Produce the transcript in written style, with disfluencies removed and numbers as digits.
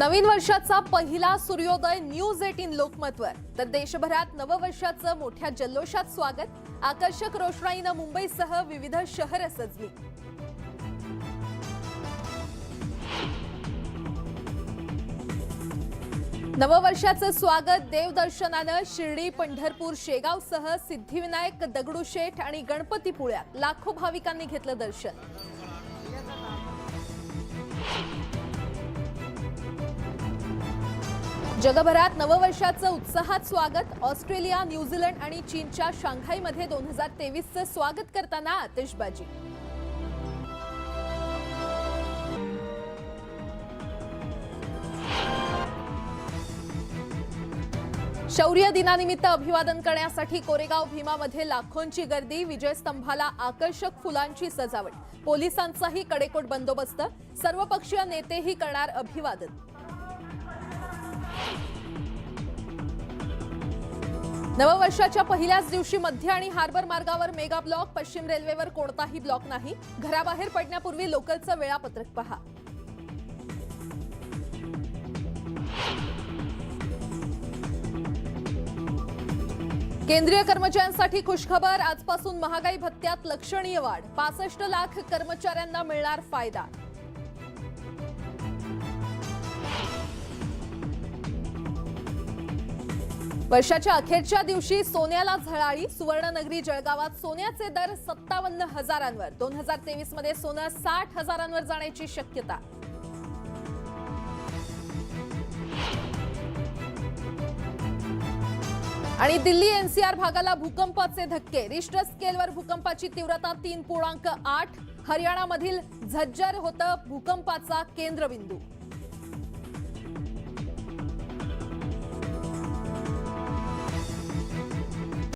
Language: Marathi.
नवीन वर्षाचा पहिला सूर्योदय न्यूज 18 लोकमतवर तर देशभरात नववर्षाचं मोठ्या जल्लोषात स्वागत। आकर्षक रोषणाईनं मुंबईसह विविध शहरं सजली। नववर्षाचं स्वागत देवदर्शनानं शिर्डी, पंढरपूर, शेगावसह सिद्धिविनायक, दगडूशेठ आणि गणपतीपुळ्यात लाखो भाविकांनी घेतलं दर्शन। जगभरात नववर्षाचं उत्साहात स्वागत। ऑस्ट्रेलिया, न्यूझीलंड आणि चीनच्या शांघाईमध्ये 2023चं स्वागत करताना आतिषबाजी। शौर्य दिनानिमित्त अभिवादन करण्यासाठी कोरेगाव भीमामध्ये लाखोंची गर्दी। विजयस्तंभाला आकर्षक फुलांची सजावट। पोलिसांचाही कडेकोट बंदोबस्त। सर्वपक्षीय नेतेही करणार अभिवादन। नववर्षाच्या पहिल्याच दिवशी मध्य आणि हार्बर मार्गावर मेगा ब्लॉक। पश्चिम रेल्वेवर कोणताही ब्लॉक नाही। घराबाहेर पडण्यापूर्वी लोकलचं वेळापत्रक पहा। केंद्रीय कर्मचाऱ्यांसाठी खुशखबर। आजपासून महागाई भत्त्यात लक्षणीय वाढ। 65 लाख कर्मचाऱ्यांना मिळणार फायदा। वर्षाच्या अखेरच्या दिवशी सोन्याला झळाळी। सुवर्णनगरी जळगावात सोन्याचे दर 57,000वर। 2023 मध्ये सोनं 60,000वर जाण्याची शक्यता। आणि दिल्ली एनसीआर भागाला भूकंपाचे धक्के। रिश्टर स्केलवर भूकंपाची तीव्रता 3.8। हरियाणामधील झज्जर होतं भूकंपाचा केंद्रबिंदू।